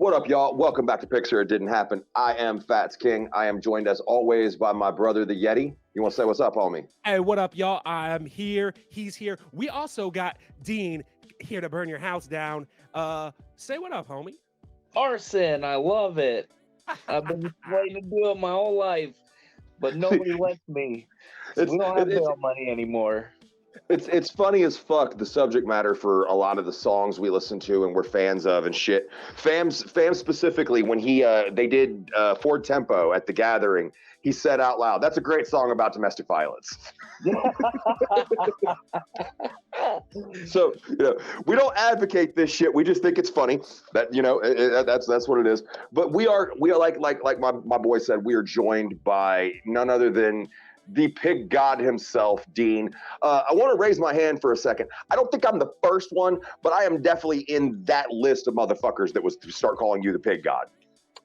What up, y'all? Welcome back to Pics. It didn't happen. I am Fats King. I am joined as always by my brother, the Yeti. You want to say what's up, homie? Hey, what up, y'all? I'm here. He's here. We also got D.E.A.N here to burn your house down. Say what up, homie. Arson, I love it. I've been waiting to do it my whole life, but nobody lets me. So we don't have bail money anymore. It's funny as fuck, the subject matter for a lot of the songs we listen to and we're fans of and shit. Fam specifically, when they did Ford Tempo at the Gathering, he said out loud, "That's a great song about domestic violence." So, we don't advocate this shit. We just think it's funny. That that's what it is. But we are like my boy said, we are joined by none other than the pig god himself, D.E.A.N. I want to raise my hand for a second. I don't think I'm the first one, but I am definitely in that list of motherfuckers that was to start calling you the pig god.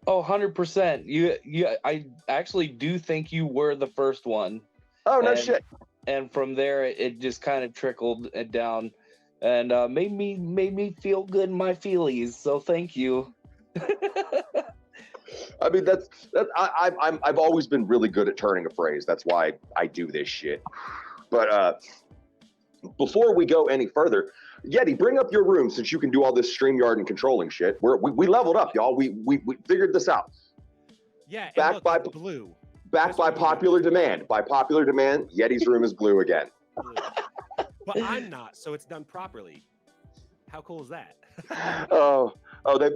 Oh, 100%. I actually do think you were the first one. Oh, no shit. And from there, it just kind of trickled down and made me feel good in my feelies. So thank you. I mean, I've always been really good at turning a phrase. That's why I do this shit. But before we go any further, Yeti, bring up your room since you can do all this StreamYard and controlling shit. We leveled up, y'all. We figured this out. Yeah, backed by blue. Backed by popular demand. By popular demand, Yeti's room is blue again. Blue. But I'm not, so it's done properly. How cool is that?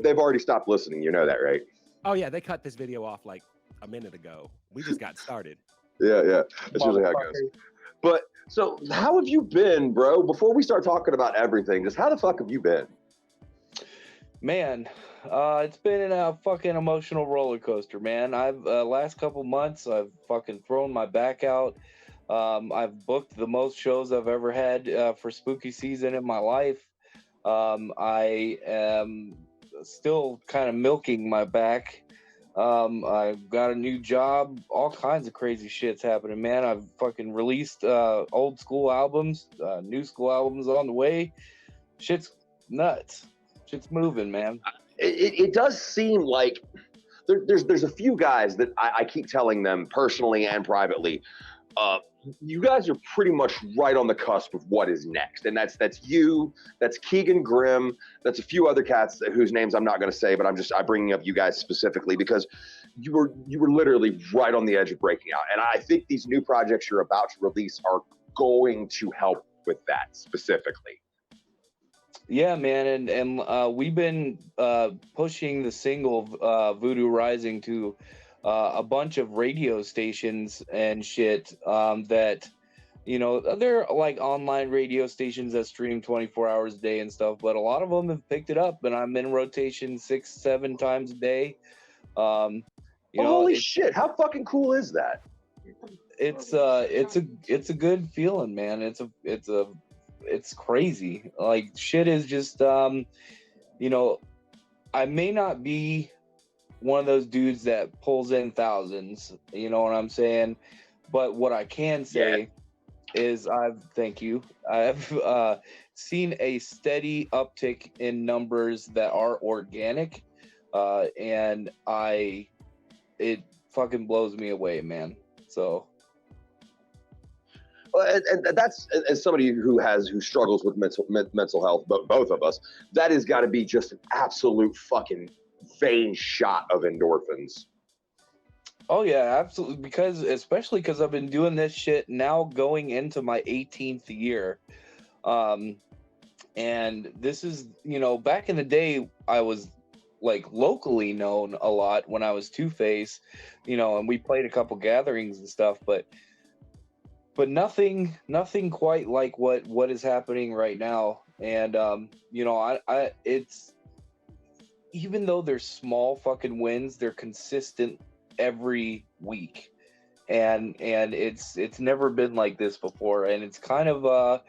They've already stopped listening. You know that, right? Oh yeah, they cut this video off like a minute ago. We just got started. Yeah. That's usually how it goes. But so how have you been, bro? Before we start talking about everything, just how the fuck have you been? Man, it's been a fucking emotional roller coaster, man. I've last couple months I've fucking thrown my back out. I've booked the most shows I've ever had for spooky season in my life. I am still kind of milking my back. I've got a new job, all kinds of crazy shit's happening, man. I've fucking released old school albums, new school albums on the way. Shit's nuts. Shit's moving, man. It does seem like there's a few guys that I keep telling them personally and privately, you guys are pretty much right on the cusp of what is next. And that's you, that's Keegan Grimm, that's a few other cats whose names I'm not going to say, but I'm bringing up you guys specifically because you were literally right on the edge of breaking out. And I think these new projects you're about to release are going to help with that specifically. Yeah, man. And we've been pushing the single Voodoo Rising to a bunch of radio stations and shit that, they're like online radio stations that stream 24 hours a day and stuff, but a lot of them have picked it up and I'm in rotation 6-7 times a day. Holy shit, how fucking cool is that? It's a good feeling, man. It's crazy. Like shit is just I may not be one of those dudes that pulls in thousands, you know what I'm saying? But what I can say is I've seen a steady uptick in numbers that are organic, and it fucking blows me away, man. So. And that's, as somebody who struggles with mental health, both of us, that has got to be just an absolute fucking vein shot of endorphins. Oh yeah, absolutely. Especially because I've been doing this shit now going into my 18th year. And this is, back in the day, I was like locally known a lot when I was Two-Face, and we played a couple gatherings and stuff, but nothing quite like what is happening right now. And it's, even though they're small fucking wins, they're consistent every week, and it's never been like this before, and it's kind of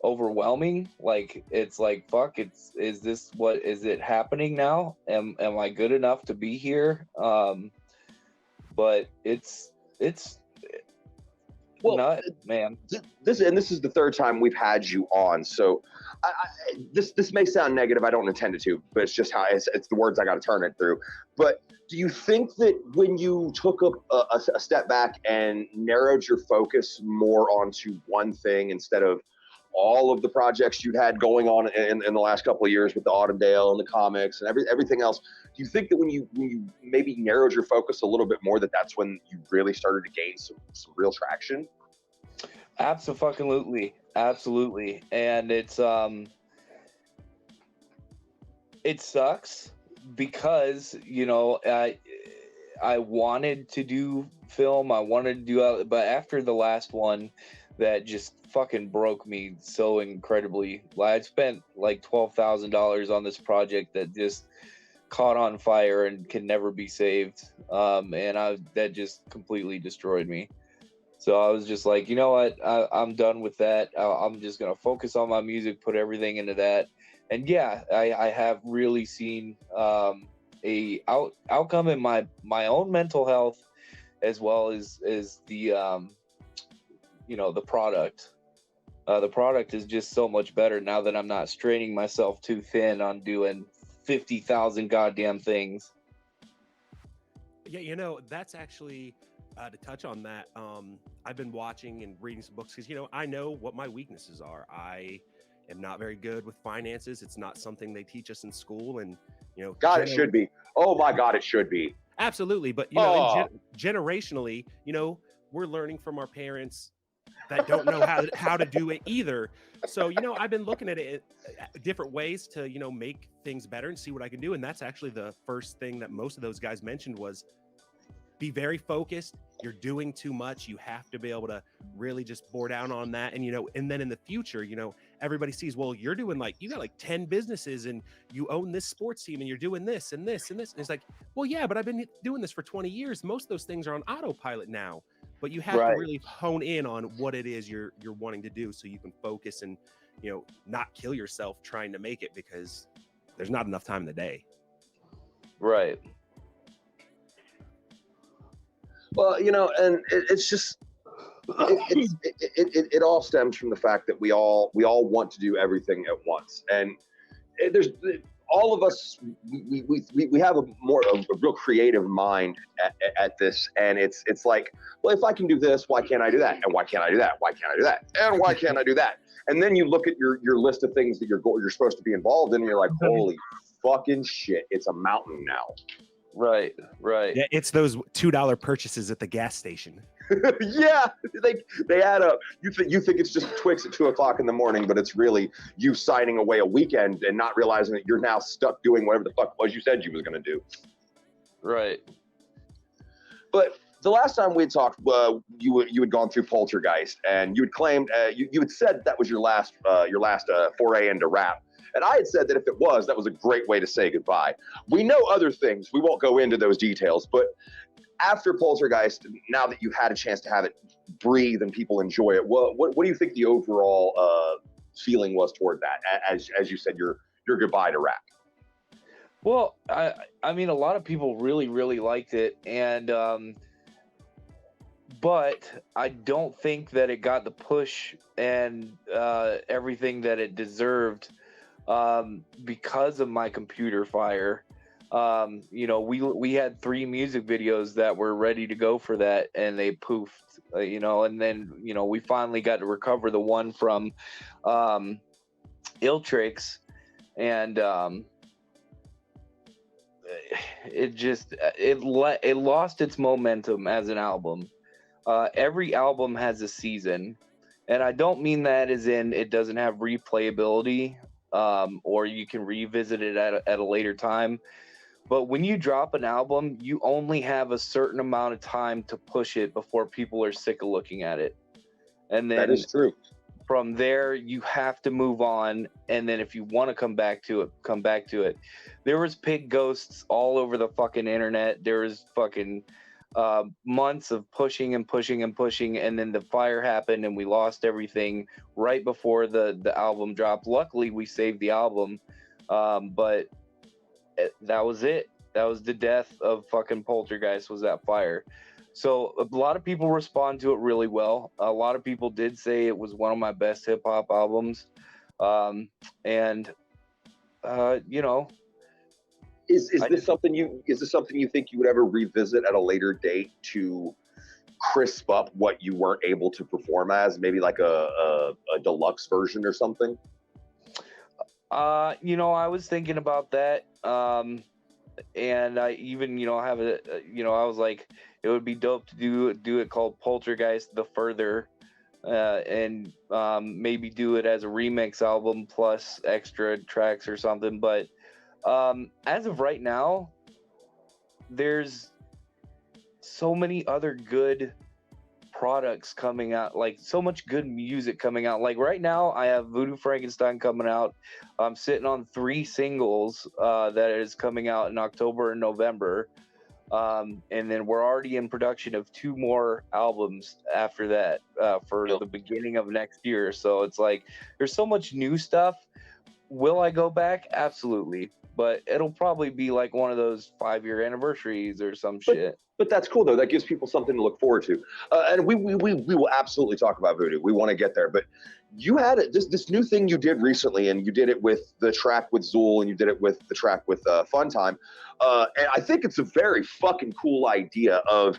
overwhelming. Like it's like, fuck, is it happening now? Am I good enough to be here? But it's Well, nut, man. this is the third time we've had you on, so this may sound negative. I don't intend it to, but it's just how it's the words I got to turn it through. But do you think that when you took a step back and narrowed your focus more onto one thing instead of all of the projects you'd had going on in the last couple of years with the Autumndale and the comics and everything else, do you think that when you maybe narrowed your focus a little bit more, that's when you really started to gain some real traction? Absolutely. And it's it sucks because, you know, I wanted to do film, I wanted to do, but after the last one that just fucking broke me so incredibly, I spent like $12,000 on this project that just caught on fire and can never be saved, and that just completely destroyed me. So I was just like, you know what, I'm done with that. I'm just gonna focus on my music, put everything into that. And yeah, I have really seen a outcome in my own mental health, as well as the you know, the product. The product is just so much better now that I'm not straining myself too thin on doing 50,000 goddamn things. Yeah, you know, that's actually to touch on that. I've been watching and reading some books because, you know, I know what my weaknesses are. I am not very good with finances. It's not something they teach us in school, and you know, God, it should be. Oh my God, it should be. Absolutely, but you know, generationally, you know, we're learning from our parents that don't know how to do it either. So, you know, I've been looking at it different ways to, you know, make things better and see what I can do. And that's actually the first thing that most of those guys mentioned was be very focused. You're doing too much. You have to be able to really just bore down on that. And, you know, and then in the future, you know, everybody sees, well, you're doing like, you got like 10 businesses and you own this sports team and you're doing this and this and this. And it's like, well, yeah, but I've been doing this for 20 years. Most of those things are on autopilot now, but you have to really hone in on what it is you're wanting to do so you can focus and, you know, not kill yourself trying to make it because there's not enough time in the day. Right. Well, you know, and it's just it all stems from the fact that we all want to do everything at once, and there's all of us we have a real creative mind at this, and it's like, well, if I can do this, why can't I do that? And why can't I do that? Why can't I do that? And why can't I do that? And then you look at your list of things that you're supposed to be involved in, and you're like, holy fucking shit, it's a mountain now. Right. Yeah, it's those $2 purchases at the gas station. Yeah, they add up. You think it's just Twix at 2:00 in the morning, but it's really you signing away a weekend and not realizing that you're now stuck doing whatever the fuck it was you said you was going to do. Right. But the last time we had talked, you had gone through Poltergeist, and you had claimed you had said that was your last foray into rap. And I had said that if it was, that was a great way to say goodbye. We know other things. We won't go into those details. But after Poltergeist, now that you've had a chance to have it breathe and people enjoy it, what do you think the overall feeling was toward that? As you said, your goodbye to rap. Well, I mean, a lot of people really, really liked it. And but I don't think that it got the push and everything that it deserved. Because of my computer fire. You know, we had 3 music videos that were ready to go for that, and they poofed, you know, and then, you know, we finally got to recover the one from Iltrix, and it lost its momentum as an album. Every album has a season, and I don't mean that as in it doesn't have replayability, or you can revisit it at a later time. But when you drop an album, you only have a certain amount of time to push it before people are sick of looking at it. And then that is true. From there, you have to move on. And then if you want to come back to it, come back to it. There was pig ghosts all over the fucking internet. There was fucking months of pushing and pushing and pushing, and then the fire happened and we lost everything right before the album dropped. Luckily we saved the album, but that was it. That was the death of fucking Poltergeist, was that fire. So a lot of people respond to it really well. A lot of people did say it was one of my best hip hop albums. And you know, Is this something you think you would ever revisit at a later date to crisp up what you weren't able to perform as, maybe like a deluxe version or something? You know, I was thinking about that. And I even, you know, have a, you know, I was like, it would be dope to do it called Poltergeist the Further, and maybe do it as a remix album plus extra tracks or something. But as of right now, there's so many other good products coming out, like so much good music coming out. Like right now I have Voodoo Frankenstein coming out. I'm sitting on 3 singles that is coming out in October and November, and then we're already in production of 2 more albums after that for the beginning of next year. So it's like there's so much new stuff. Will I go back? Absolutely, but it'll probably be like one of those 5-year anniversaries or some shit. But that's cool though. That gives people something to look forward to. And we will absolutely talk about Voodoo. We want to get there. But you had this new thing you did recently, and you did it with the track with Zool, and you did it with the track with Fun Time. And I think it's a very fucking cool idea of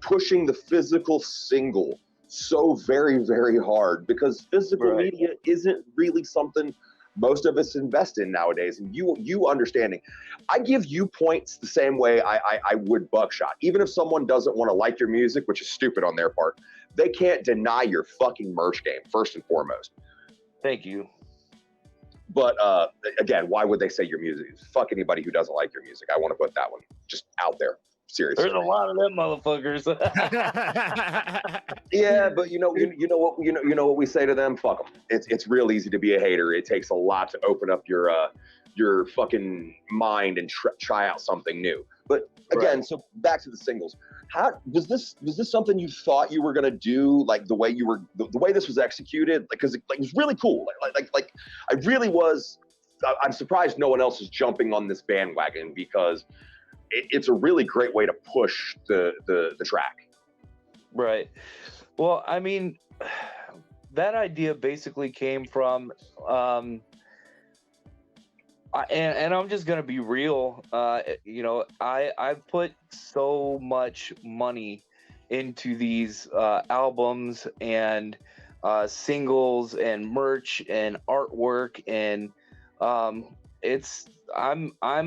pushing the physical single so very, very hard, because physical media isn't really something most of us invest in nowadays. And you understanding, I give you points the same way I would Buckshot. Even if someone doesn't want to like your music, which is stupid on their part, they can't deny your fucking merch game, first and foremost. Thank you. But again, why would they say your music? Fuck anybody who doesn't like your music. I want to put that one just out there. Seriously. There's a lot of them motherfuckers. Yeah, but you know what we say to them? Fuck them. It's real easy to be a hater. It takes a lot to open up your fucking mind and try out something new. But again, so back to the singles. How was this something you thought you were gonna do? Like the way the way this was executed, because it was really cool. Like I really was. I'm surprised no one else is jumping on this bandwagon, because it's a really great way to push the track. Right. Well, I mean, that idea basically came from, and I'm just gonna be real. You know, I put so much money into these albums and singles and merch and artwork, and I'm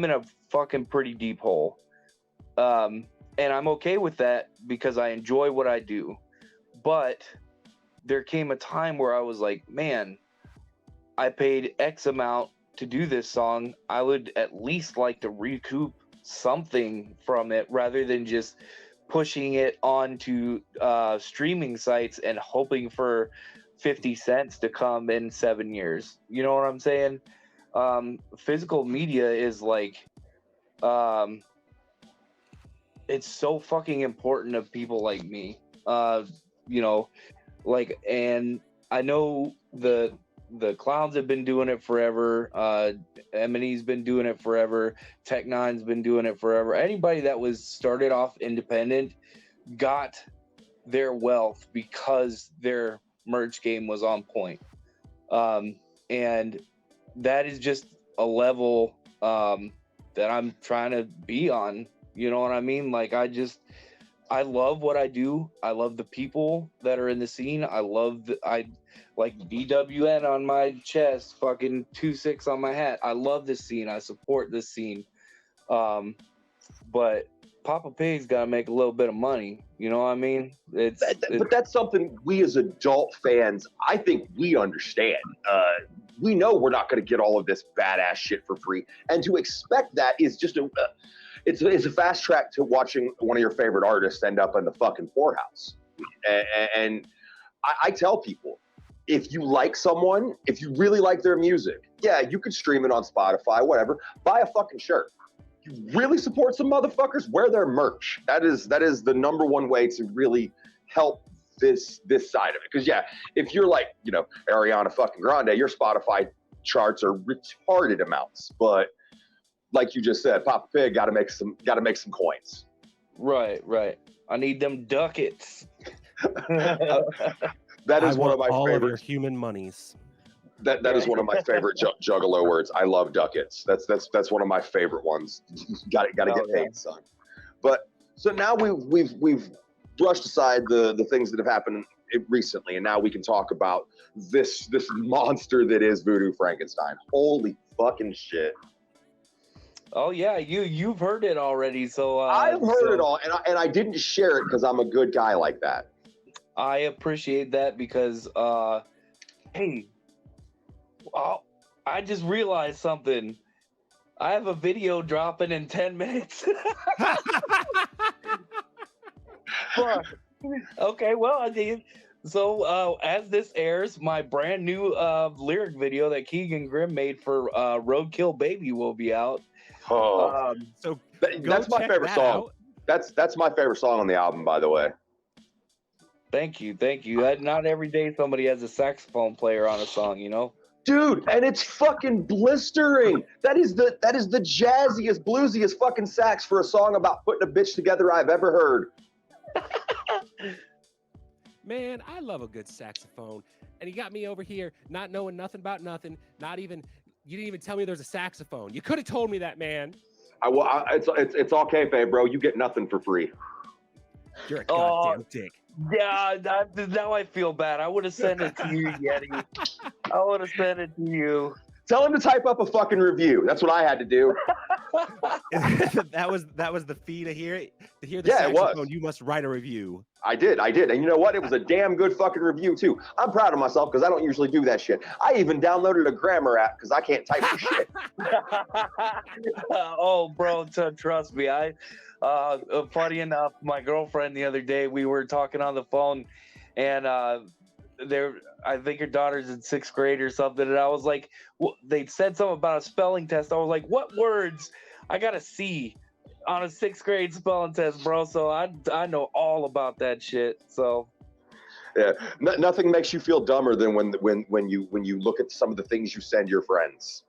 in a fucking pretty deep hole, and I'm okay with that because I enjoy what I do. But there came a time where I was like, man, I paid X amount to do this song. I would at least like to recoup something from it, rather than just pushing it onto streaming sites and hoping for 50 cents to come in 7 years. You know what I'm saying? Physical media is like, it's so fucking important to people like me. You know, like, and I know the Clowns have been doing it forever. M&E's been doing it forever. Tech Nine's been doing it forever. Anybody that was started off independent got their wealth because their merch game was on point. And that is just a level that I'm trying to be on. You know what I mean? Like, I love what I do. I love the people that are in the scene. I like D.E.A.N on my chest, fucking 2-6 on my hat. I love this scene. I support this scene. But Papa Pig's got to make a little bit of money. You know what I mean? But that's something we as adult fans, I think we understand. We know we're not going to get all of this badass shit for free. And to expect that is just it's a fast track to watching one of your favorite artists end up in the fucking poorhouse. And I tell people, if you like someone, if you really like their music, yeah, you could stream it on Spotify, whatever. Buy a fucking shirt. You really support some motherfuckers, wear their merch. That is the number one way to really help this side of it. Because yeah, if you're like, you know, Ariana fucking Grande, your Spotify charts are retarded amounts. But like you just said, Papa Pig got to make some coins. Right. I need them ducats. That is one of my all favorite. of your human monies. That is one of my favorite juggalo words. I love ducats. That's one of my favorite ones. Got to get paid, son. But so now we've brushed aside the things that have happened recently, and now we can talk about this monster that is Voodoo Frankenstein. Holy fucking shit! Oh yeah, you've heard it already. So I've heard it all, and I didn't share it because I'm a good guy like that. I appreciate that because hey, I just realized something. I have a video dropping in 10 minutes. Fuck. Okay, well, I did. So, as this airs, my brand new lyric video that Keegan Grimm made for Roadkill Baby will be out. Oh, So that's my favorite song. That's my favorite song on the album, by the way. Thank you. Not every day somebody has a saxophone player on a song, you know. Dude, and it's fucking blistering. That is the jazziest, bluesiest fucking sax for a song about putting a bitch together I've ever heard. Man, I love a good saxophone. And you got me over here not knowing nothing about nothing. You didn't even tell me there's a saxophone. You could have told me that, man. It's all kayfabe, bro. You get nothing for free. You're a goddamn dick. Yeah, now I feel bad. I would have sent it to you, Yeti. I would have sent it to you. Tell him to type up a fucking review. That's what I had to do. that was the fee to hear it. To hear the saxophone, saxophone, you must write a review. I did. And you know what? It was a damn good fucking review, too. I'm proud of myself because I don't usually do that shit. I even downloaded a grammar app because I can't type for shit. Oh, bro, trust me. Funny enough, my girlfriend the other day, we were talking on the phone, and I think her daughter's in 6th grade or something, and I was like, they said something about a spelling test. I was like, what words? I got a C on a 6th grade spelling test, bro. So I know all about that shit. So yeah, nothing makes you feel dumber than when you look at some of the things you send your friends.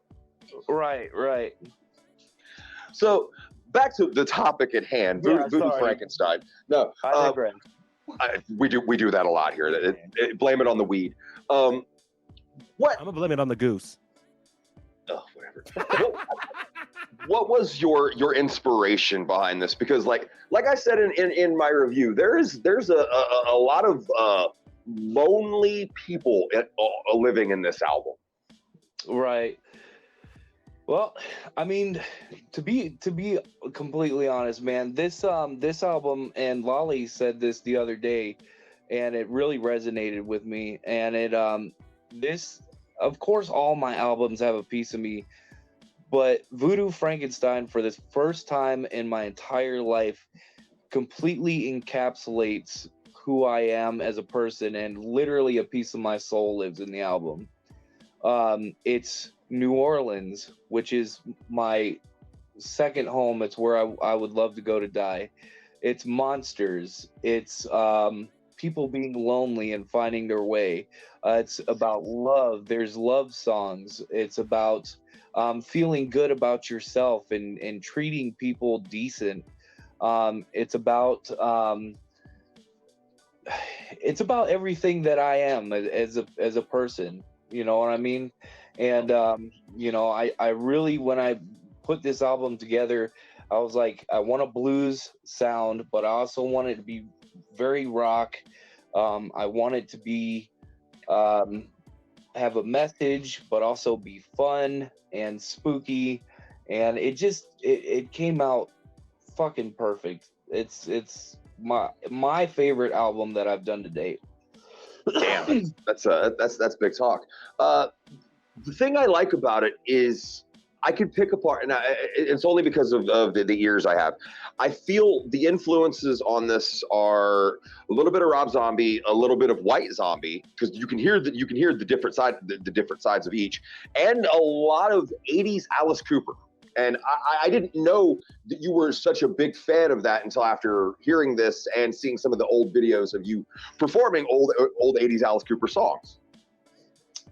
Right. So back to the topic at hand, Voodoo Frankenstein. No, I digress. We do that a lot here. Blame it on the weed. What? I'm gonna blame it on the goose. Oh, whatever. What was your inspiration behind this? Because like I said in my review, there's a lot of lonely people living in this album. Right. Well, I mean, to be completely honest, man, this album, and Lolly said this the other day, and it really resonated with me. And it this, of course, all my albums have a piece of me, but Voodoo Frankenstein, for this first time in my entire life, completely encapsulates who I am as a person, and literally a piece of my soul lives in the album. It's New Orleans, which is my second home. It's where I would love to go to die. It's monsters. It's people being lonely and finding their way. It's about love. There's love songs. It's about feeling good about yourself and treating people decent. It's about everything that I am as a person. You know what I mean? And I really, when I put this album together, I was like, I want a blues sound, but I also want it to be very rock. I want it to be have a message, but also be fun and spooky. And it came out fucking perfect. It's my favorite album that I've done to date. Damn, that's big talk. The thing I like about it is I could pick apart, and it's only because of the ears I have. I feel the influences on this are a little bit of Rob Zombie, a little bit of White Zombie, because you can hear the different sides of each, and a lot of '80s Alice Cooper. And I didn't know that you were such a big fan of that until after hearing this and seeing some of the old videos of you performing old '80s Alice Cooper songs.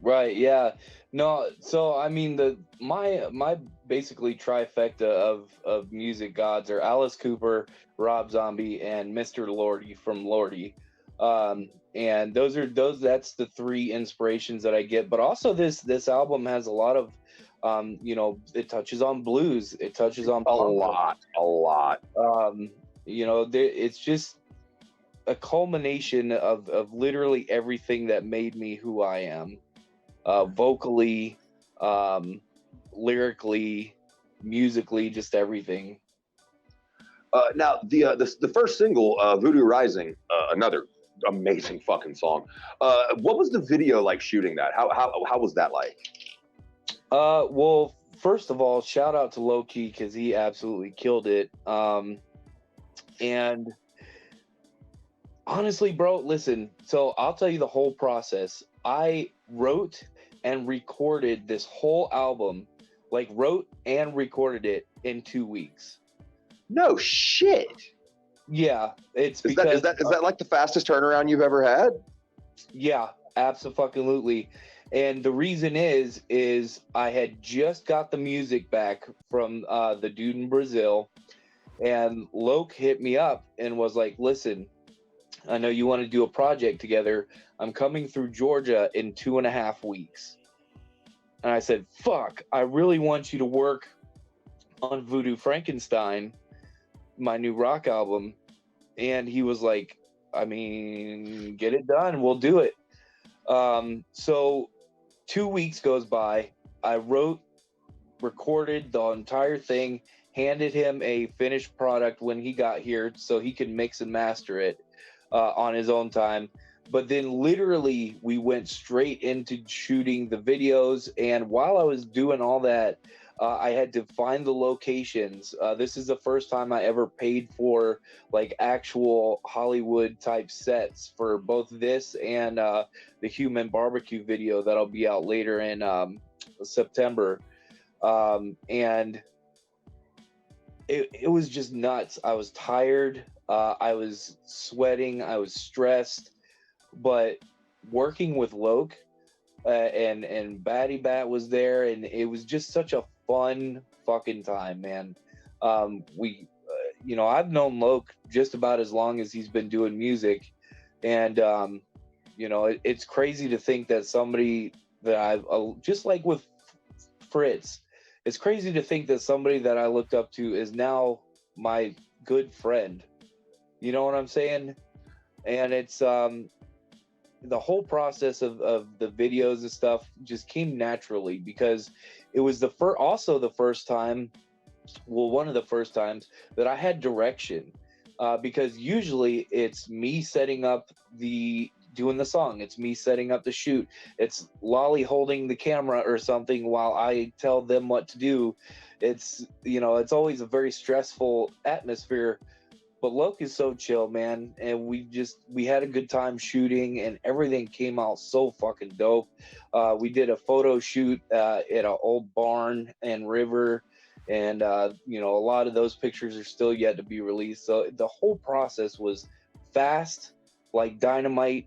Right. Yeah. No, so I mean my basically trifecta of music gods are Alice Cooper, Rob Zombie, and Mr. Lordy from Lordy. And that's the three inspirations that I get. But also this album has a lot of it touches on blues, it touches on A lot. it's just a culmination of literally everything that made me who I am. Vocally, lyrically, musically, just everything. Now the first single, "Voodoo Rising," another amazing fucking song. What was the video like shooting that? How was that like? Well, first of all, shout out to Low Key because he absolutely killed it. And honestly, bro, listen. So I'll tell you the whole process. I wrote and recorded this whole album, like wrote and recorded it in 2 weeks. No shit. Yeah, it's Is because that like the fastest turnaround you've ever had? yeah, absolutely. And the reason is I had just got the music back from the dude in Brazil, and Loke hit me up and was like, "Listen, I know you want to do a project together. I'm coming through Georgia in 2.5 weeks." And I said, "Fuck, I really want you to work on Voodoo Frankenstein, my new rock album." And he was like, "I mean, get it done. We'll do it." So 2 weeks goes by. I wrote, recorded the entire thing, handed him a finished product when he got here so he could mix and master it on his own time. But then literally we went straight into shooting the videos. And while I was doing all that, I had to find the locations. This is the first time I ever paid for like actual Hollywood type sets for both this and the Human Barbecue video that'll be out later in September. And it was just nuts. I was tired. I was sweating. I was stressed. But working with Loke and Batty Bat was there, and it was just such a fun fucking time, man. I've known Loke just about as long as he's been doing music, and it's crazy to think that somebody that I've just like with Fritz, it's crazy to think that somebody that I looked up to is now my good friend. You know what I'm saying? And it's the whole process of the videos and stuff just came naturally because it was one of the first times that I had direction, because usually it's me setting up doing the song, it's me setting up the shoot, it's Lolly holding the camera or something while I tell them what to do. It's always a very stressful atmosphere. But Loke is so chill, man, and we had a good time shooting, and everything came out so fucking dope. We did a photo shoot at an old barn and river, and a lot of those pictures are still yet to be released. So the whole process was fast, like dynamite,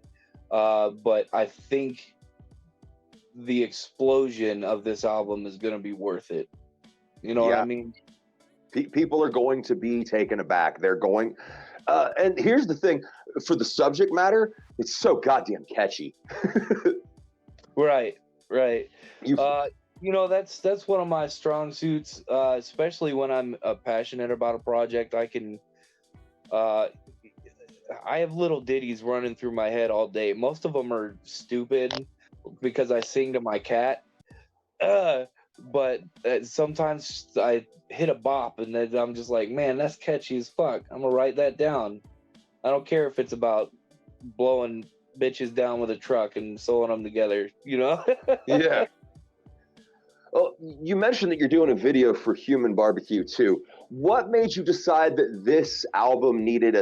but I think the explosion of this album is going to be worth it. You know what I mean? People are going to be taken aback. They're going, and here's the thing: for the subject matter, it's so goddamn catchy. Right. That's one of my strong suits, especially when I'm passionate about a project. I have little ditties running through my head all day. Most of them are stupid because I sing to my cat. But sometimes I hit a bop and then I'm just like, man, that's catchy as fuck. I'm gonna write that down. I don't care if it's about blowing bitches down with a truck and sewing them together, Yeah. Well, you mentioned that you're doing a video for Human Barbecue too. What made you decide that this album needed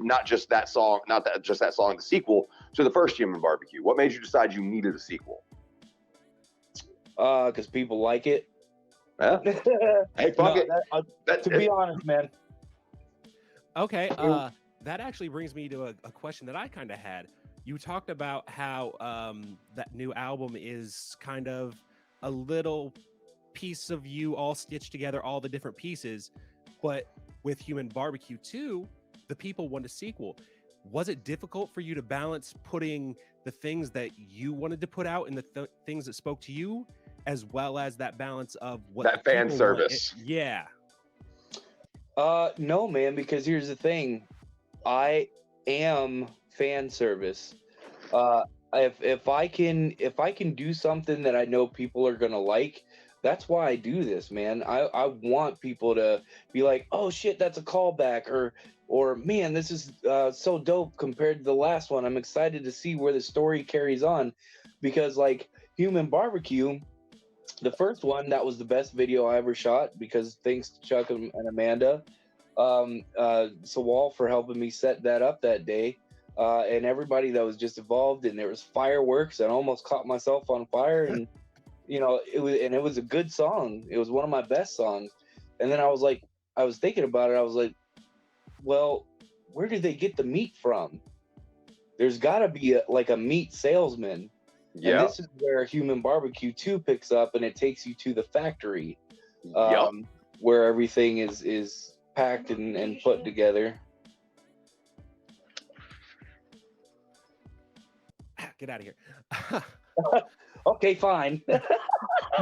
not just that song, the sequel to the first Human Barbecue? What made you decide you needed a sequel? Because people like it. Yeah. Hey, fuck it. To be honest, man. Okay. That actually brings me to a question that I kind of had. you talked about how that new album is kind of a little piece of you all stitched together, all the different pieces. But with Human Barbecue 2, the people want a sequel. Was it difficult for you to balance putting the things that you wanted to put out and the things that spoke to you, as well as that balance of what that fan service? Yeah. No, man, because here's the thing. I am fan service. If I can do something that I know people are gonna like, that's why I do this, man. I want people to be like, oh shit, that's a callback, or man, this is so dope compared to the last one. I'm excited to see where the story carries on, because like Human Barbecue, the first one, that was the best video I ever shot, because thanks to Chuck and Amanda, Sawal, for helping me set that up that day. And everybody that was just involved, and there was fireworks, and I almost caught myself on fire, and it was a good song. It was one of my best songs. And then I was thinking about it. I was like, well, where did they get the meat from? There's got to be a meat salesman. Yeah. And this is where Human Barbecue 2 picks up, and it takes you to the factory, where everything is packed and put together. Get out of here. Okay, fine.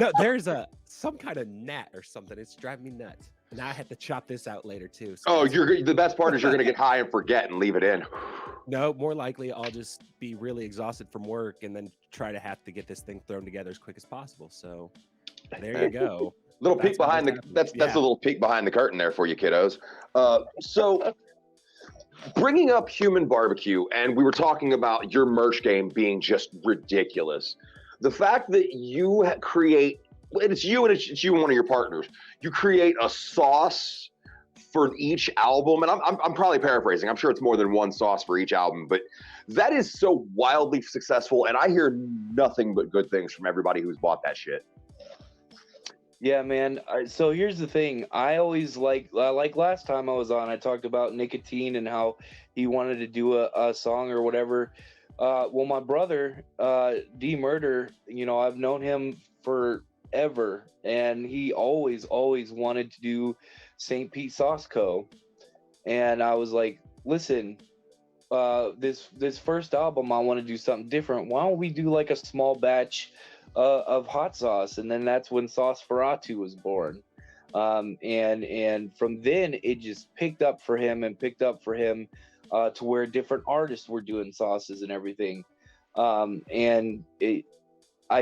No, there's some kind of gnat or something. It's driving me nuts. Now I have to chop this out later too. So The best part is you're gonna get high and forget and leave it in. No, more likely I'll just be really exhausted from work and then try to have to get this thing thrown together as quick as possible. So there you go. Little peek behind that's a little peek behind the curtain there for you kiddos. So bringing up Human Barbecue, and we were talking about your merch game being just ridiculous. The fact that you create, it's you and one of your partners, you create a sauce for each album, and I'm probably paraphrasing. I'm sure it's more than one sauce for each album, but that is so wildly successful, and I hear nothing but good things from everybody who's bought that shit. Yeah, man. So here's the thing. I always like last time I was on, I talked about Nicotine and how he wanted to do a song or whatever. Well, my brother, D Murder, I've known him forever, and he always wanted to do St. Pete Sauce Co. And I was like, listen, this first album, I want to do something different. Why don't we do like a small batch of hot sauce? And then that's when Sauceferatu was born. And from then it just picked up for him to where different artists were doing sauces and everything. I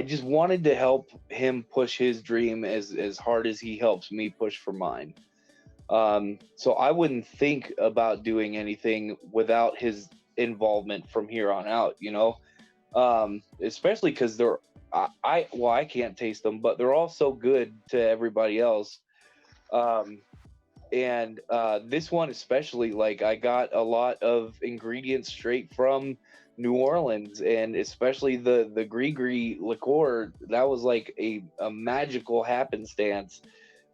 just wanted to help him push his dream as hard as he helps me push for mine. So I wouldn't think about doing anything without his involvement from here on out, especially because I can't taste them, but they're all so good to everybody else. And this one especially, like, I got a lot of ingredients straight from New Orleans, and especially the Gris liqueur. That was like a magical happenstance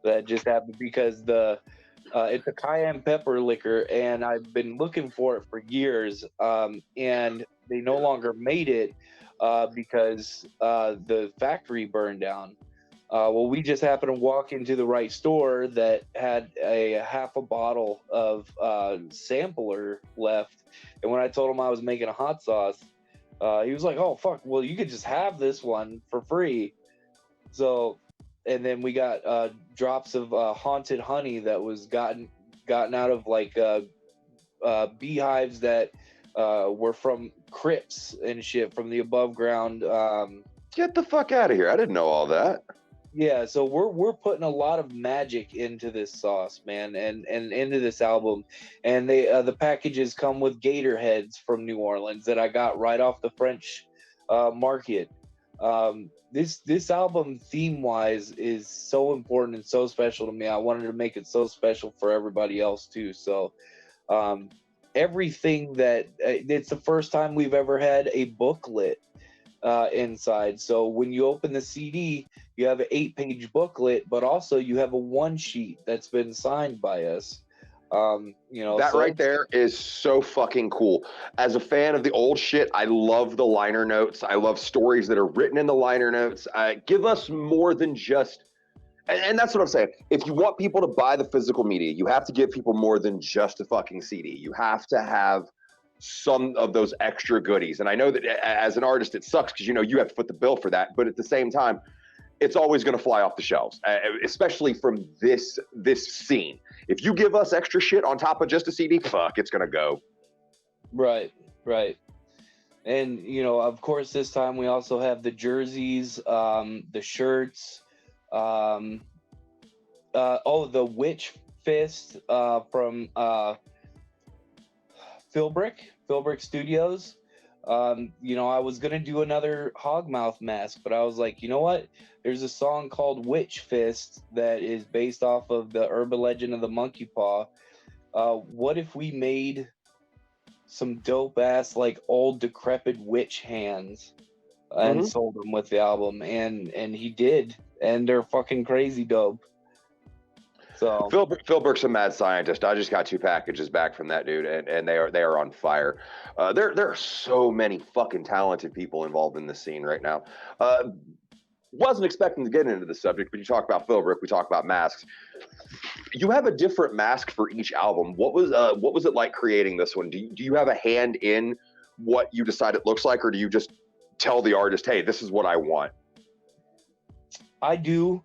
that just happened, because it's a cayenne pepper liquor, and I've been looking for it for years, and they no longer made it because the factory burned down. Well, we just happened to walk into the right store that had a half a bottle of sampler left. And when I told him I was making a hot sauce, he was like, oh, fuck, well, you could just have this one for free. So, and then we got drops of haunted honey that was gotten out of like beehives that were from crypts and shit from the above ground. Get the fuck out of here. I didn't know all that. Yeah, so we're putting a lot of magic into this sauce, man, and into this album, and the packages come with gator heads from New Orleans that I got right off the French market. This album theme wise is so important and so special to me. I wanted to make it so special for everybody else too. So everything that it's the first time we've ever had a booklet inside. So when you open the CD, you have an 8-page booklet, but also you have a one sheet that's been signed by us. That right there is so fucking cool. As a fan of the old shit, I love the liner notes. I love stories that are written in the liner notes. Give us more than just, and that's what I'm saying. If you want people to buy the physical media, you have to give people more than just a fucking CD. You have to have some of those extra goodies. And I know that as an artist, it sucks because you have to foot the bill for that. But at the same time, it's always going to fly off the shelves, especially from this scene. If you give us extra shit on top of just a CD, fuck, it's going to go. Right. And, of course, this time we also have the jerseys, the shirts, the Witch Fist from Philbrick Studios. I was going to do another Hogmouth mask, but I was like, you know what? There's a song called Witch Fist that is based off of the urban legend of the monkey paw. What if we made some dope ass, like, old decrepit witch hands and sold them with the album? And he did, and they're fucking crazy dope. So Philbrick's a mad scientist. I just got 2 packages back from that dude, and they are on fire. There are so many fucking talented people involved in this scene right now. Wasn't expecting to get into the subject, but you talk about Philbrick, we talk about masks. You have a different mask for each album. What was it like creating this one? Do you have a hand in what you decide it looks like, or do you just tell the artist, hey, this is what I want? I do.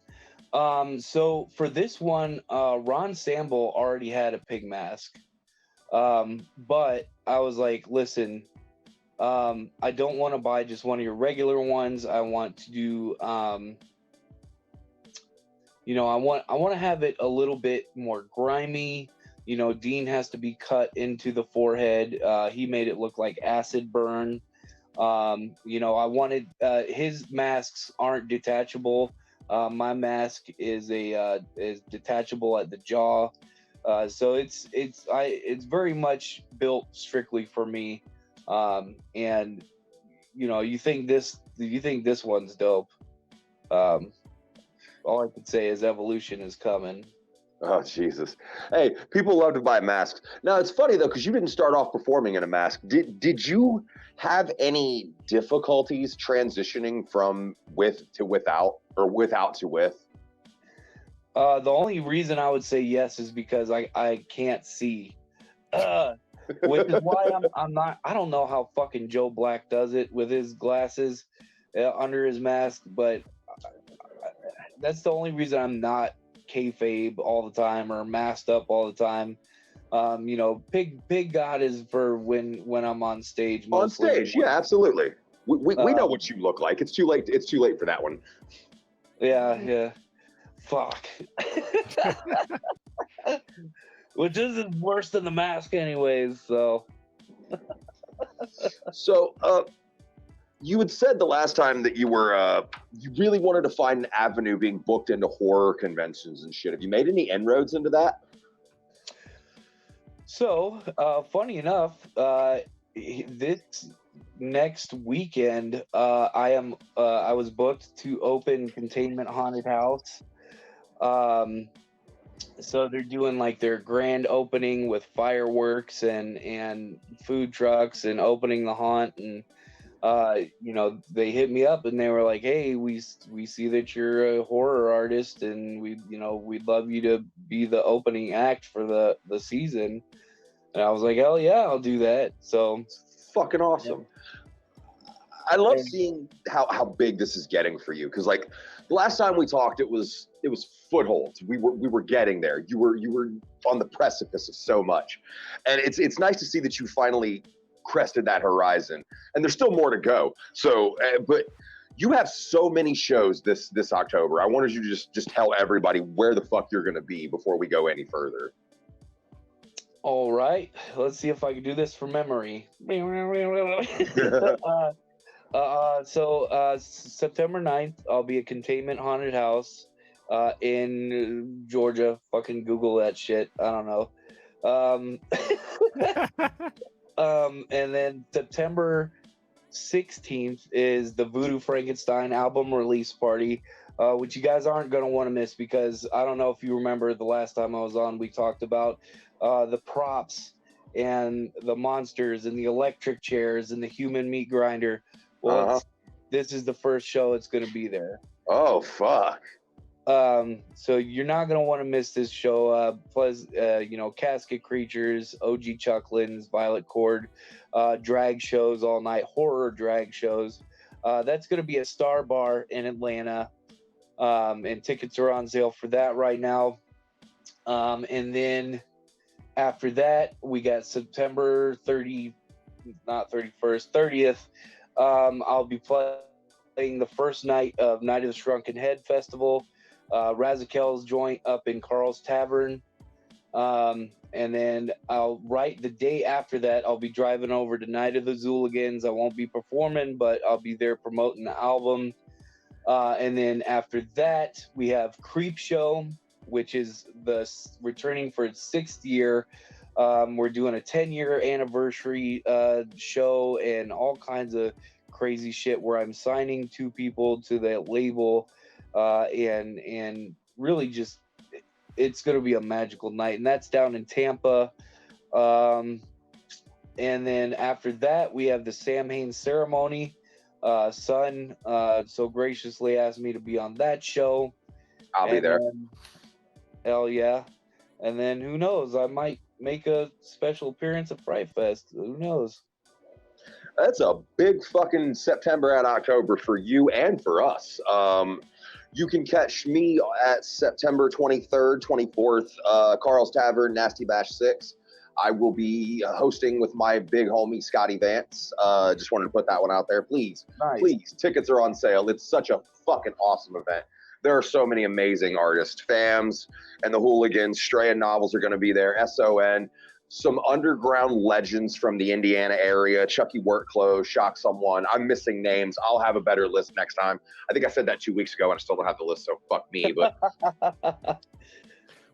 So for this one, Ron Sample already had a pig mask. But I was like, listen, I don't want to buy just one of your regular ones. I want to do, I want to have it a little bit more grimy. D.E.A.N has to be cut into the forehead. He made it look like acid burn. I wanted, his masks aren't detachable. My mask is detachable at the jaw. So it's very much built strictly for me. And you think this one's dope. All I can say is evolution is coming. Oh, Jesus. Hey, people love to buy masks. Now, it's funny, though, because you didn't start off performing in a mask. Did you have any difficulties transitioning from with to without, or without to with? The only reason I would say yes is because I can't see. Which is why I don't know how fucking Joe Black does it with his glasses under his mask, but that's the only reason I'm not kayfabe all the time or masked up all the time. Big God is for when I'm on stage. Mostly. On stage, yeah, absolutely. We know what you look like. It's too late. It's too late for that one. Yeah. Fuck. Which isn't worse than the mask, anyways. So. So, you had said the last time that you really wanted to find an avenue being booked into horror conventions and shit. Have you made any inroads into that? So, funny enough, this next weekend, I was booked to open Containment Haunted House. So they're doing like their grand opening with fireworks and food trucks and opening the haunt, and they hit me up and they were like, hey, we see that you're a horror artist and we'd love you to be the opening act for the season. And I was like, hell yeah, I'll do that. So fucking awesome. Yeah. I love seeing how big this is getting for you, because like the last time we talked, it was footholds. We were getting there. You were on the precipice of so much, and it's nice to see that you finally crested that horizon, and there's still more to go. So, but you have so many shows this October. I wanted you to just tell everybody where the fuck you're gonna be before we go any further. All right, let's see if I can do this from memory. So September 9th, I'll be at Containment Haunted House in Georgia. Fucking Google that shit. I don't know. And then September 16th is the Voodoo Frankenstein album release party. which you guys aren't going to want to miss, because I don't know if you remember the last time I was on, we talked about the props and the monsters and the electric chairs and the human meat grinder. Well, this is the first show it's going to be there. Oh, fuck. So you're not going to want to miss this show. Plus, Casket Creatures, OG Chucklins, Violet Cord, drag shows all night, horror drag shows. That's going to be at Star Bar in Atlanta. And tickets are on sale for that right now. And then after that, we got September 30th. I'll be playing the first night of Night of the Shrunken Head Festival, Razakel's joint up in Carl's Tavern. And then right the day after that, I'll be driving over to Night of the Zooligans. I won't be performing, but I'll be there promoting the album. And then after that, we have Creep Show, which is returning for its 6th year. We're doing a 10-year anniversary show and all kinds of crazy shit where I'm signing 2 people to that label, and really just it's going to be a magical night, and that's down in Tampa. And then after that, we have the Samhain ceremony. Son so graciously asked me to be on that show. I'll be there. Hell yeah. And then who knows? I might make a special appearance at Fright Fest. Who knows? That's a big fucking September and October for you and for us. You can catch me at September 23rd, 24th, Carl's Tavern, Nasty Bash 6. I will be hosting with my big homie, Scotty Vance. Just wanted to put that one out there. Please, please, tickets are on sale. It's such a fucking awesome event. There are so many amazing artists. FAMS and the Hooligans, Stray and Novels are going to be there. SON, some underground legends from the Indiana area. Chucky Workclothes, Shock Someone. I'm missing names. I'll have a better list next time. I think I said that 2 weeks ago and I still don't have the list, so fuck me. But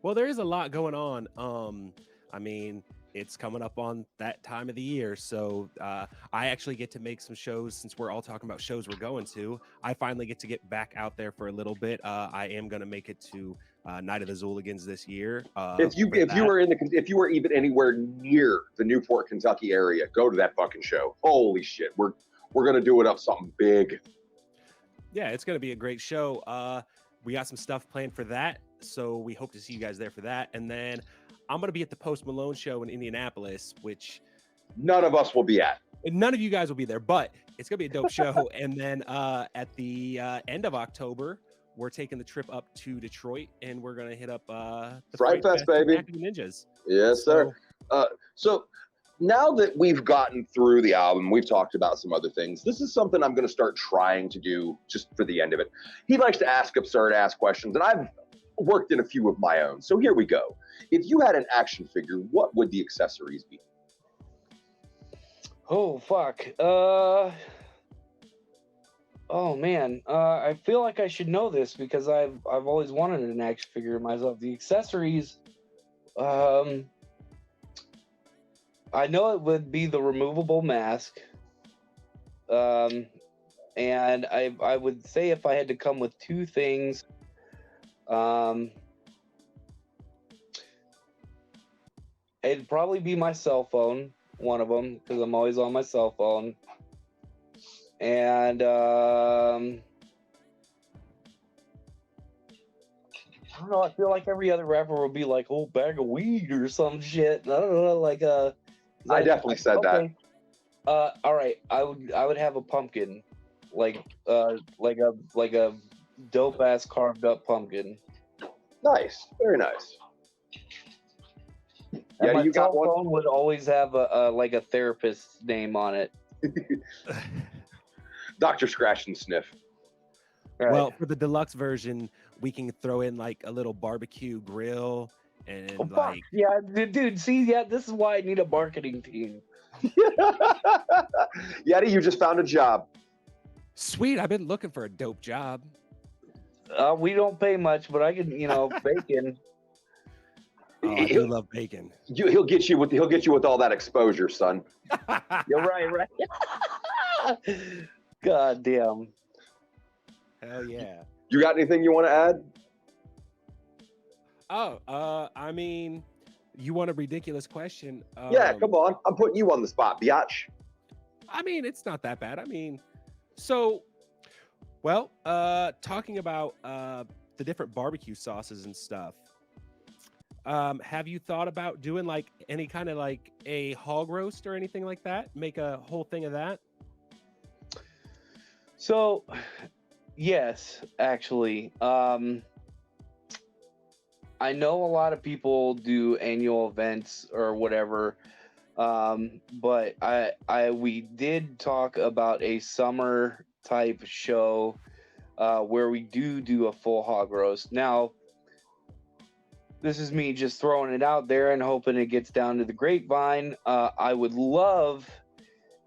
well, there is a lot going on. I mean, it's coming up on that time of the year. So I actually get to make some shows, since we're all talking about shows we're going to. I finally get to get back out there for a little bit. I am going to make it to Night of the Zooligans this year. If you were even anywhere near the Newport, Kentucky area, go to that fucking show. Holy shit. We're going to do it up something big. Yeah, it's going to be a great show. We got some stuff planned for that. So we hope to see you guys there for that. And then I'm going to be at the Post Malone show in Indianapolis, which none of us will be at. None of you guys will be there, but it's going to be a dope show. And then at the end of October, we're taking the trip up to Detroit, and we're going to hit up the Fright Fest, baby. Ninjas. Yes, sir. So now that we've gotten through the album, we've talked about some other things. This is something I'm going to start trying to do just for the end of it. He likes to ask absurd-ass questions, and I've worked in a few of my own. So here we go. If you had an action figure, what would the accessories be? Oh, fuck. Oh, man. I feel like I should know this because I've always wanted an action figure myself. The accessories, I know it would be the removable mask. And I would say if I had to come with 2 things, it'd probably be my cell phone, one of them, because I'm always on my cell phone. And I don't know, I feel like every other rapper would be like, "Oh, bag of weed" or some shit. I don't know, like I definitely said that. All right, I would have a pumpkin, like a dope ass carved up pumpkin. Nice, very nice. And my cell phone would always have a therapist's name on it. Dr. Scratch and Sniff. Right. Well, for the deluxe version, we can throw in like a little barbecue grill and yeah, dude. See, yeah, this is why I need a marketing team. Yeti, you just found a job. Sweet, I've been looking for a dope job. We don't pay much, but I can, bacon. Oh, I do love bacon. He'll get you with all that exposure, son. You're right. God damn. Hell yeah. You got anything you want to add? I mean, you want a ridiculous question? Yeah, come on. I'm putting you on the spot, biatch. I mean, it's not that bad. I mean, talking about the different barbecue sauces and stuff. Have you thought about doing like any kind of like a hog roast or anything like that? Make a whole thing of that? So, yes, actually. I know a lot of people do annual events or whatever, but we did talk about a summer type show where we do a full hog roast. Now, this is me just throwing it out there and hoping it gets down to the grapevine. I would love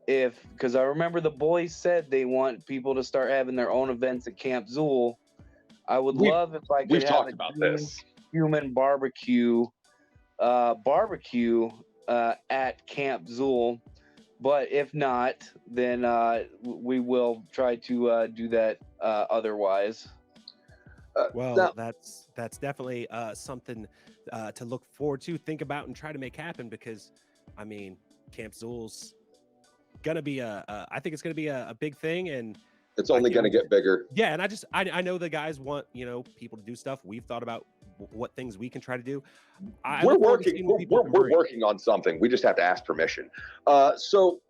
because I remember the boys said they want people to start having their own events at Camp Zool. I would love if I could We've have talked about this. Human barbecue at Camp Zool, but if not, then we will try to do that otherwise. That's definitely something to look forward to, think about, and try to make happen. Because, I mean, Camp Zool's gonna be I think it's gonna be a big thing, and it's only gonna get bigger. Yeah, and I know the guys want people to do stuff. We've thought about what things we can try to do. We're working on something. We just have to ask permission. So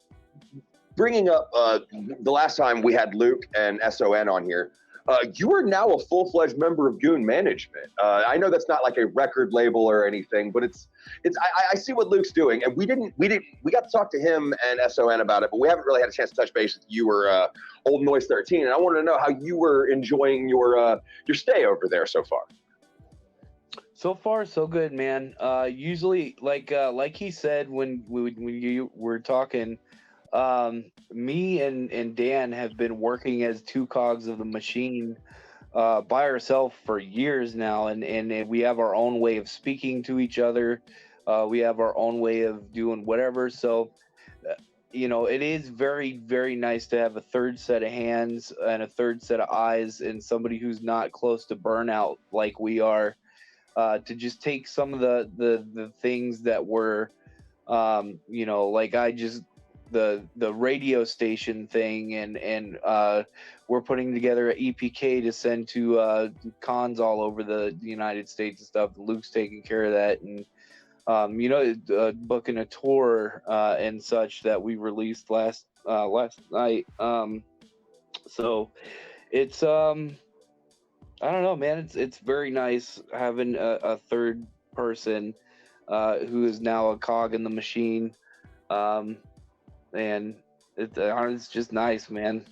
bringing up the last time we had Luke and SON on here, you are now a full-fledged member of Goon Management. I know that's not like a record label or anything, but I see what Luke's doing, and we got to talk to him and SON about it, but we haven't really had a chance to touch base with you or Old Noise 13, and I wanted to know how you were enjoying your stay over there so far. So far, so good, man. Usually, like he said when you were talking, me and Dan have been working as two cogs of the machine by ourselves for years now, and we have our own way of speaking to each other. We have our own way of doing whatever. So, it is very, very nice to have a third set of hands and a third set of eyes and somebody who's not close to burnout like we are. To just take some of the things that were, like the radio station thing, and we're putting together an EPK to send to cons all over the United States and stuff. Luke's taking care of that, and booking a tour and such that we released last night. So it's I don't know, man. It's very nice having a third person who is now a cog in the machine, and it's just nice, man.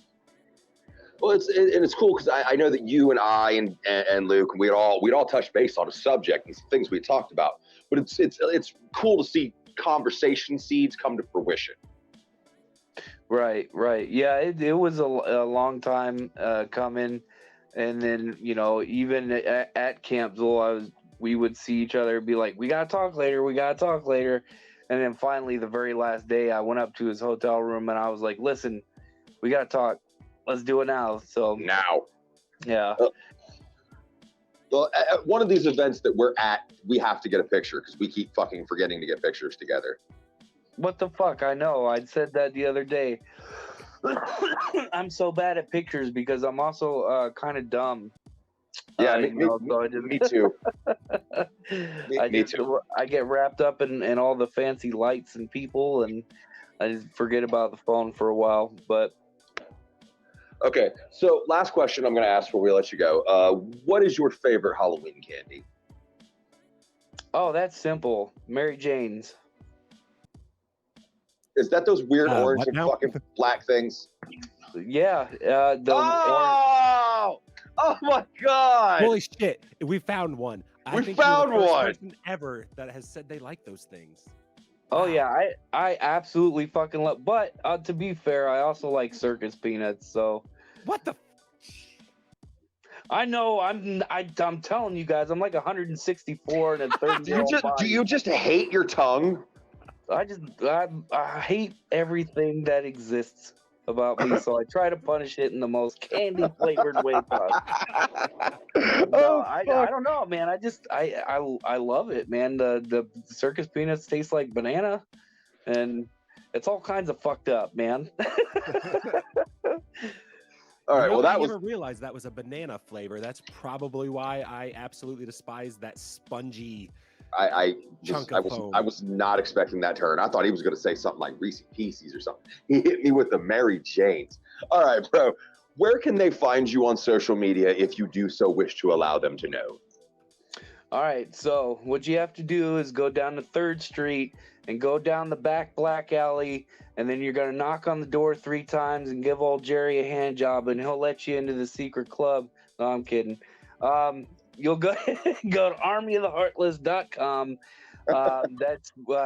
Well, it's cool because I know that you and I and Luke, we'd all touched base on a subject and some things we talked about. But it's cool to see conversation seeds come to fruition. Right. Yeah, it was a long time coming. And then, even at Camp Zool, we would see each other and be like, we got to talk later. And then finally, the very last day, I went up to his hotel room and I was like, listen, we got to talk. Let's do it now. So now. Yeah. Well, at one of these events that we're at, we have to get a picture because we keep fucking forgetting to get pictures together. What the fuck? I know. I said that the other day. I'm so bad at pictures because I'm also kind of dumb. Yeah, me too. Me too. I get wrapped up in all the fancy lights and people, and I just forget about the phone for a while. But okay, so last question I'm going to ask before we let you go. What is your favorite Halloween candy? Oh, that's simple. Mary Jane's. Is that those weird orange and fucking black things? Yeah. Oh my God! Holy shit! We found one. I think found you're the first one person ever that has said they like those things. Oh yeah, I absolutely fucking love. But to be fair, I also like circus peanuts. So what the? I know. I'm telling you guys, I'm like 164 and a 30. Do you just hate your tongue? I hate everything that exists. about me, so I try to punish it in the most candy flavored way possible. I don't know, man. I love it, man. The circus peanuts taste like banana, and it's all kinds of fucked up, man. All right. Well, that I was. never realized that was a banana flavor. That's probably why I absolutely despise that spongy chunk of foam. I was not expecting that turn. I thought he was going to say something like Reese's Pieces or something. He hit me with the Mary Janes. All right, bro. Where can they find you on social media if you do so wish to allow them to know? All right, so what you have to do is go down to 3rd Street and go down the back black alley, and then you're going to knock on the door 3 times and give old Jerry a hand job, and he'll let you into the secret club. No, I'm kidding. You'll go to armyoftheheartless.com.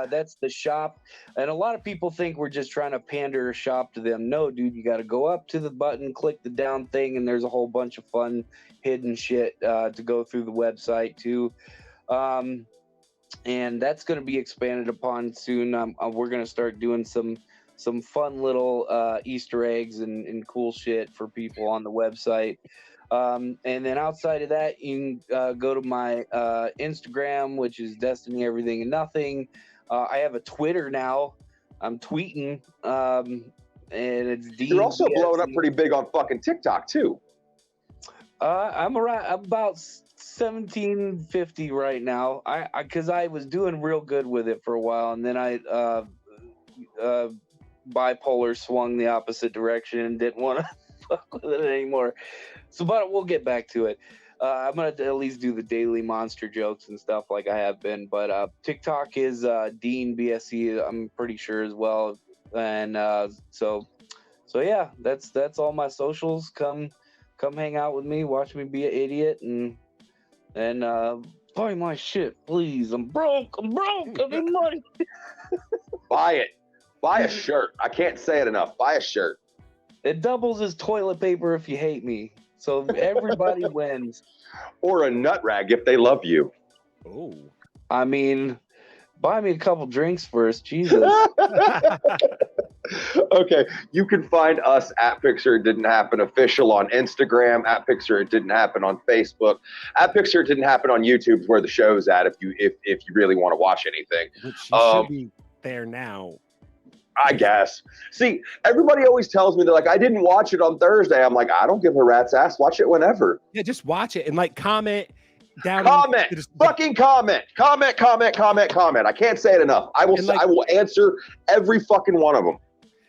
That's the shop, and a lot of people think we're just trying to pander a shop to them. No, dude, you got to go up to the button, click the down thing, and there's a whole bunch of fun hidden shit to go through the website too. And that's going to be expanded upon soon. We're going to start doing some fun little Easter eggs and cool shit for people on the website. And then outside of that, you can go to my Instagram, which is Destiny Everything and Nothing. I have a Twitter now. I'm tweeting, and it's D. You're also blowing up pretty big on fucking TikTok too. I'm about 1750 right now. Because I was doing real good with it for a while, and then I bipolar swung the opposite direction and didn't want to fuck with it anymore. So, but we'll get back to it. I'm gonna at least do the daily monster jokes and stuff like I have been. But TikTok is D.E.A.N BSC. I'm pretty sure as well. And so yeah, that's all my socials. Come hang out with me, watch me be an idiot, and buy my shit, please. I'm broke. I need money. Buy it. Buy a shirt. I can't say it enough. Buy a shirt. It doubles as toilet paper if you hate me. So everybody wins. Or a nut rag if they love you. Oh. I mean, buy me a couple drinks first. Jesus. Okay. You can find us at Picture It Didn't Happen Official on Instagram, at Picture It Didn't Happen on Facebook, at Picture It Didn't Happen on YouTube is where the show's at if you really want to watch anything. Which should be there now. I guess. See, everybody always tells me, they're like, I didn't watch it on Thursday. I'm like, I don't give a rat's ass. Watch it whenever. Yeah, just watch it and like comment down. Fucking comment. I can't say it enough. I will answer every fucking one of them.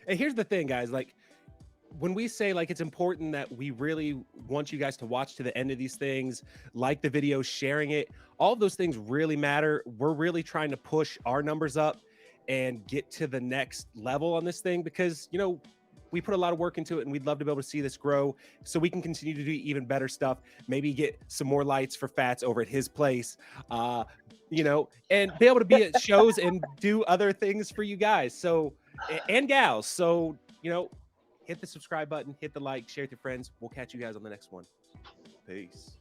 And here's the thing, guys. Like, when we say like it's important that we really want you guys to watch to the end of these things, like the video, sharing it, all of those things really matter. We're really trying to push our numbers up and get to the next level on this thing because, we put a lot of work into it and we'd love to be able to see this grow so we can continue to do even better stuff, maybe get some more lights for Fats over at his place, and be able to be at shows and do other things for you guys. So, and gals. So, hit the subscribe button, hit the like, share with your friends. We'll catch you guys on the next one. Peace.